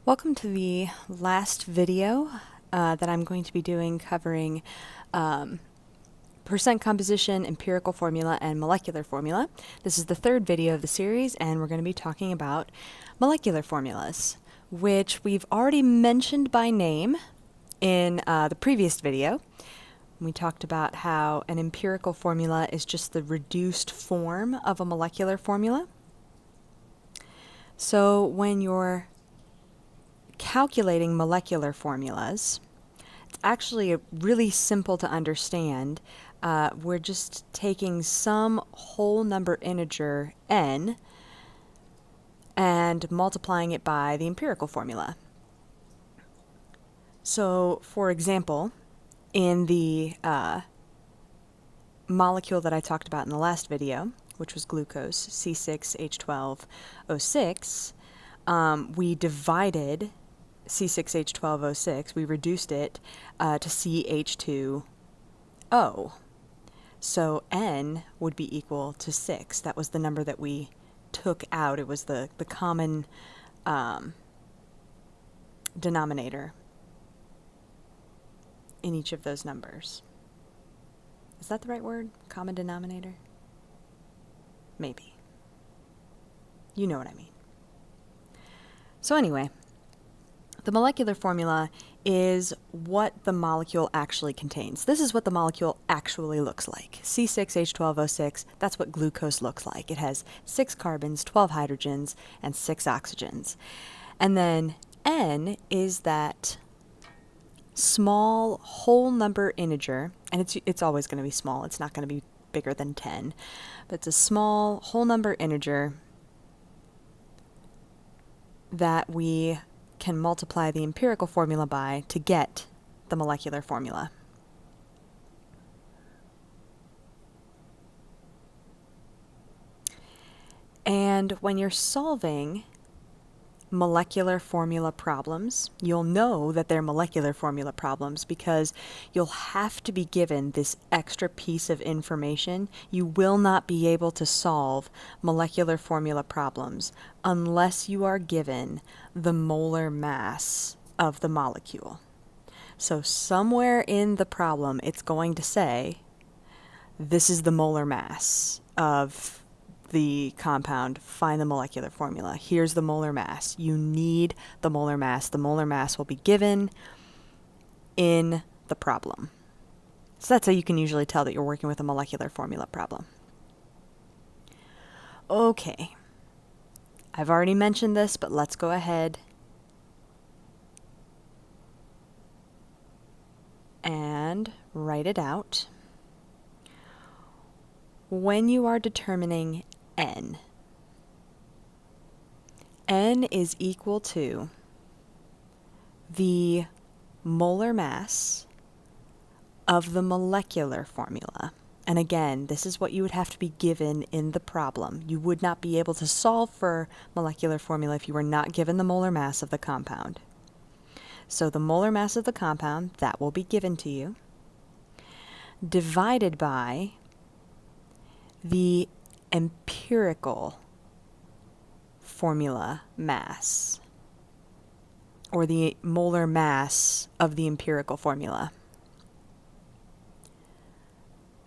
Welcome to the last video that I'm going to be doing covering percent composition, empirical formula, and molecular formula. This is the third video of the series, and we're going to be talking about molecular formulas, which we've already mentioned by name in the previous video. We talked about how an empirical formula is just the reduced form of a molecular formula. So when you're calculating molecular formulas, it's actually really simple to understand. We're just taking some whole number integer n and multiplying it by the empirical formula. So, for example, in the molecule that I talked about in the last video, which was glucose, C6H12O6, we divided C6H12O6, we reduced it to CH2O. So N would be equal to 6. That was the number that we took out. It was the common denominator in each of those numbers. Is that the right word? Common denominator? Maybe. You know what I mean. So anyway, the molecular formula is what the molecule actually contains. This is what the molecule actually looks like. C6H12O6, that's what glucose looks like. It has 6 carbons, 12 hydrogens, and 6 oxygens. And then N is that small whole number integer, and it's always going to be small. It's not going to be bigger than 10, but it's a small whole number integer that we can multiply the empirical formula by to get the molecular formula. And when you're solving molecular formula problems, you'll know that they're molecular formula problems because you'll have to be given this extra piece of information. You will not be able to solve molecular formula problems unless you are given the molar mass of the molecule. So somewhere in the problem, it's going to say, this is the molar mass of the compound, find the molecular formula. Here's the molar mass. You need the molar mass. The molar mass will be given in the problem. So that's how you can usually tell that you're working with a molecular formula problem. Okay. I've already mentioned this, but let's go ahead and write it out. When you are determining N is equal to the molar mass of the molecular formula. And again, this is what you would have to be given in the problem. You would not be able to solve for molecular formula if you were not given the molar mass of the compound. So the molar mass of the compound, that will be given to you, divided by the empirical formula mass, or the molar mass of the empirical formula.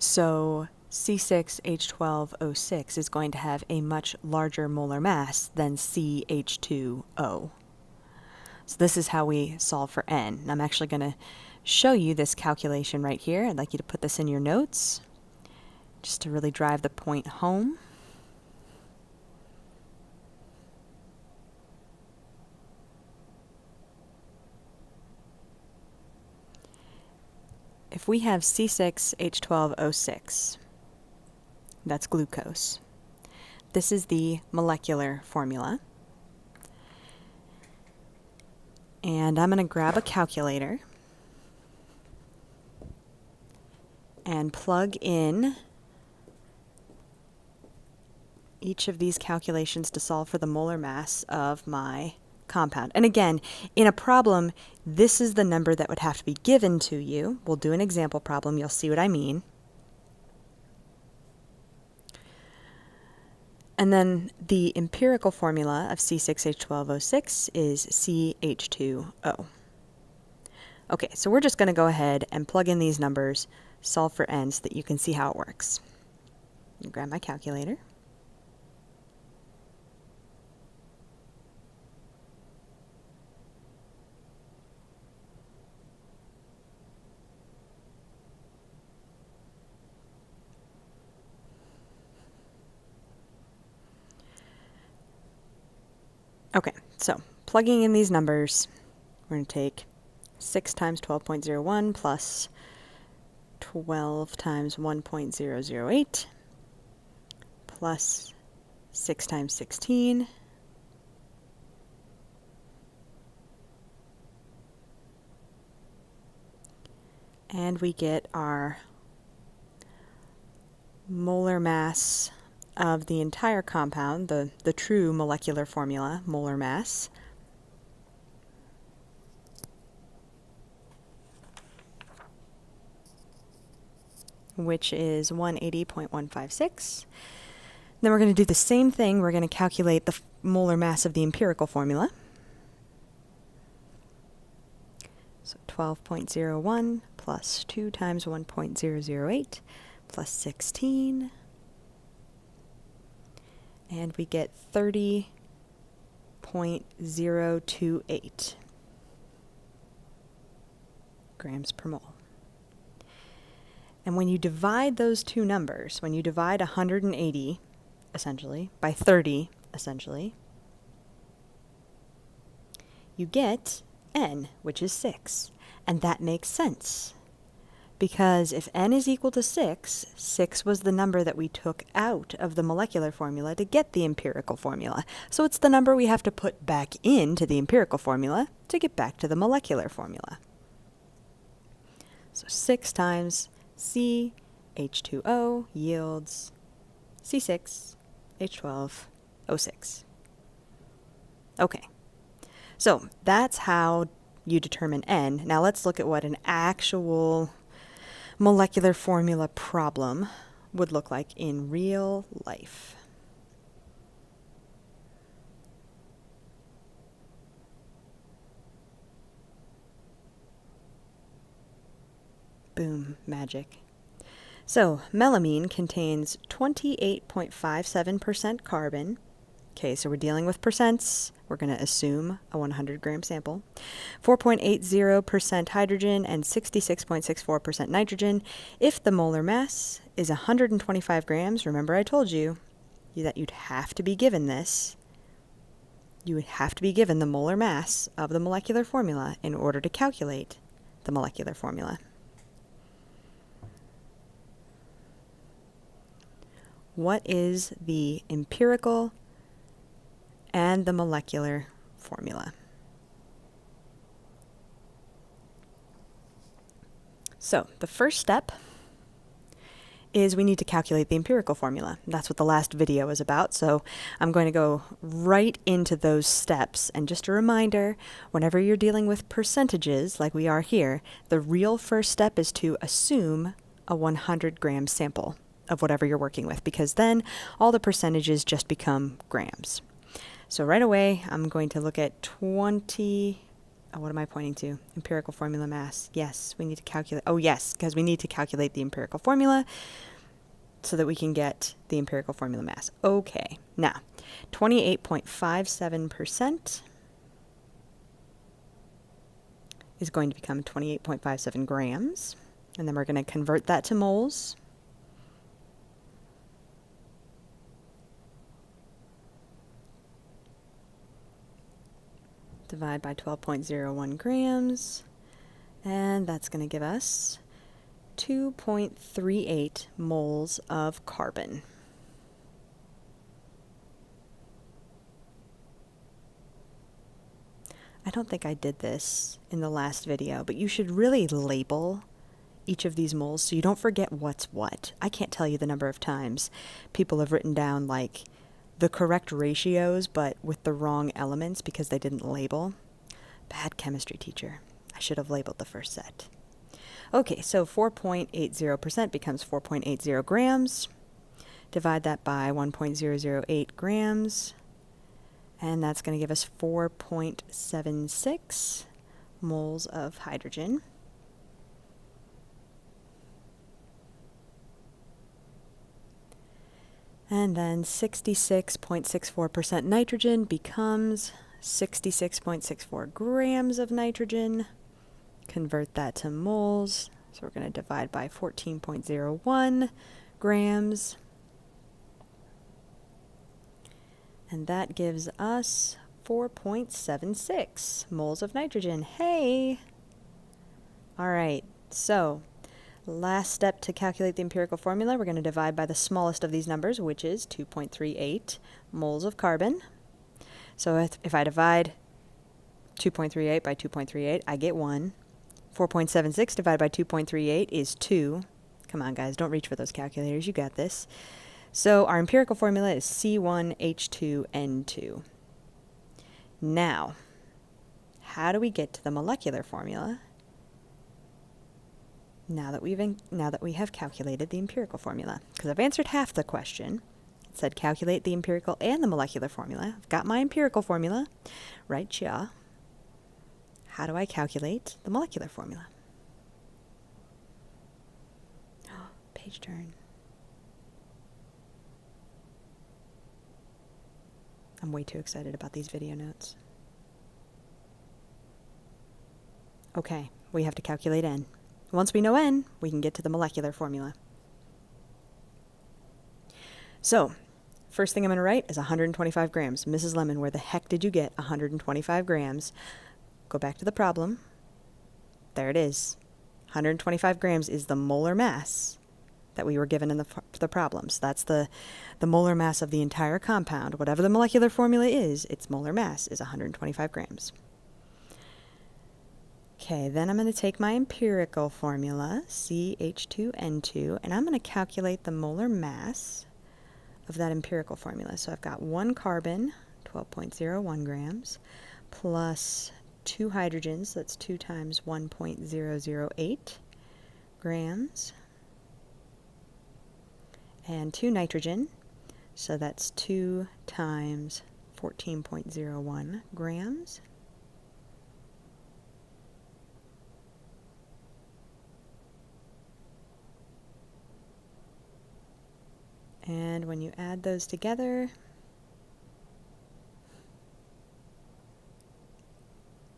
So C6H12O6 is going to have a much larger molar mass than CH2O. So this is how we solve for N. And I'm actually going to show you this calculation right here. I'd like you to put this in your notes, just to really drive the point home. If we have C6H12O6, that's glucose. This is the molecular formula. And I'm going to grab a calculator and plug in each of these calculations to solve for the molar mass of my compound. And again, in a problem, this is the number that would have to be given to you. We'll do an example problem. You'll see what I mean. And then the empirical formula of C6H12O6 is CH2O. Okay, so we're just going to go ahead and plug in these numbers, solve for n so that you can see how it works. Grab my calculator. Okay, so plugging in these numbers, we're going to take 6 times 12.01 plus 12 times 1.008 plus 6 times 16 and we get our molar mass of the entire compound, the true molecular formula, molar mass, which is 180.156. Then we're going to do the same thing. We're going to calculate the molar mass of the empirical formula. So 12.01 plus 2 times 1.008 plus 16. And we get 30.028 grams per mole. And when you divide those two numbers, when you divide 180, essentially, by 30, essentially, you get n, which is 6. And that makes sense. Because if n is equal to 6, 6 was the number that we took out of the molecular formula to get the empirical formula. So it's the number we have to put back into the empirical formula to get back to the molecular formula. So 6 times CH2O yields C6H12O6. Okay, so that's how you determine n. Now let's look at what an actual molecular formula problem would look like in real life. Boom, magic. So, melamine contains 28.57% carbon. Okay, so we're dealing with percents. We're going to assume a 100-gram sample. 4.80% hydrogen and 66.64% nitrogen. If the molar mass is 125 grams, remember I told you that you'd have to be given this. You would have to be given the molar mass of the molecular formula in order to calculate the molecular formula. What is the empirical and the molecular formula? So the first step is we need to calculate the empirical formula. That's what the last video was about, so I'm going to go right into those steps. And just a reminder, whenever you're dealing with percentages like we are here, the real first step is to assume a 100-gram sample of whatever you're working with, because then all the percentages just become grams. So right away, I'm going to look at 20, what am I pointing to? Empirical formula mass. Yes, we need to calculate, oh yes, because we need to calculate the empirical formula so that we can get the empirical formula mass. Okay, now, 28.57% is going to become 28.57 grams, and then we're going to convert that to moles. Divide by 12.01 grams, and that's going to give us 2.38 moles of carbon. I don't think I did this in the last video, but you should really label each of these moles so you don't forget what's what. I can't tell you the number of times people have written down like the correct ratios, but with the wrong elements because they didn't label. Bad chemistry teacher. I should have labeled the first set. Okay, so 4.80% becomes 4.80 grams. Divide that by 1.008 grams, and that's going to give us 4.76 moles of hydrogen. And then 66.64% nitrogen becomes 66.64 grams of nitrogen. Convert that to moles. So we're going to divide by 14.01 grams. And that gives us 4.76 moles of nitrogen. Hey! All right, so last step to calculate the empirical formula, we're going to divide by the smallest of these numbers, which is 2.38 moles of carbon. So if I divide 2.38 by 2.38, I get 1. 4.76 divided by 2.38 is 2. Come on, guys, don't reach for those calculators. You got this. So our empirical formula is C1H2N2. Now, how do we get to the molecular formula now that we have calculated the empirical formula? Because I've answered half the question. It said calculate the empirical and the molecular formula. I've got my empirical formula right here. How do I calculate the molecular formula? Page turn. I'm way too excited about these video notes. Okay, we have to calculate N. Once we know N, we can get to the molecular formula. So, first thing I'm going to write is 125 grams. Mrs. Lemon, where the heck did you get 125 grams? Go back to the problem. There it is. 125 grams is the molar mass that we were given in the problems. That's the molar mass of the entire compound. Whatever the molecular formula is, its molar mass is 125 grams. Okay, then I'm going to take my empirical formula, CH2N2, and I'm going to calculate the molar mass of that empirical formula. So I've got 1 carbon, 12.01 grams, plus 2 hydrogens, that's 2 times 1.008 grams, and 2 nitrogen, so that's 2 times 14.01 grams. And when you add those together,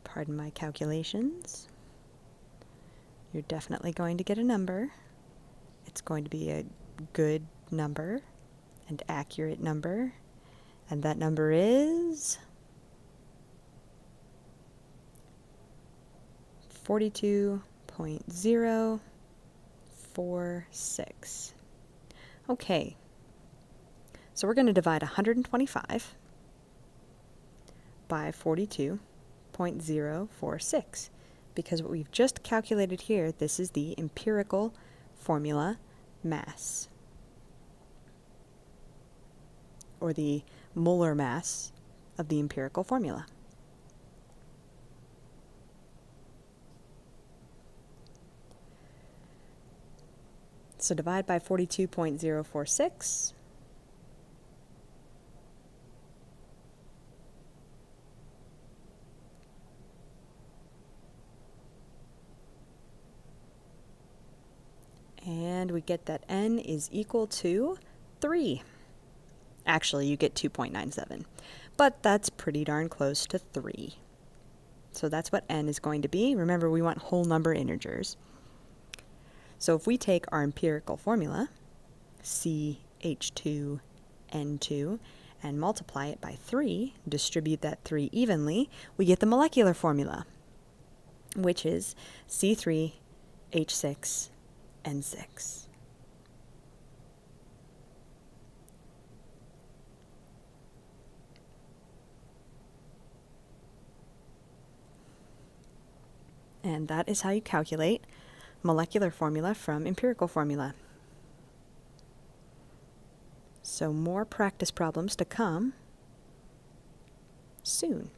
pardon my calculations, you're definitely going to get a number. It's going to be a good number, an accurate number, and that number is 42.046. Okay, so we're going to divide 125 by 42.046, because what we've just calculated here, this is the empirical formula mass, or the molar mass of the empirical formula. So divide by 42.046. And we get that N is equal to 3. Actually, you get 2.97, but that's pretty darn close to 3. So that's what N is going to be. Remember, we want whole number integers. So if we take our empirical formula, CH2N2, and multiply it by 3, distribute that 3 evenly, we get the molecular formula, which is C3H6N6. And that is how you calculate molecular formula from empirical formula. So more practice problems to come soon.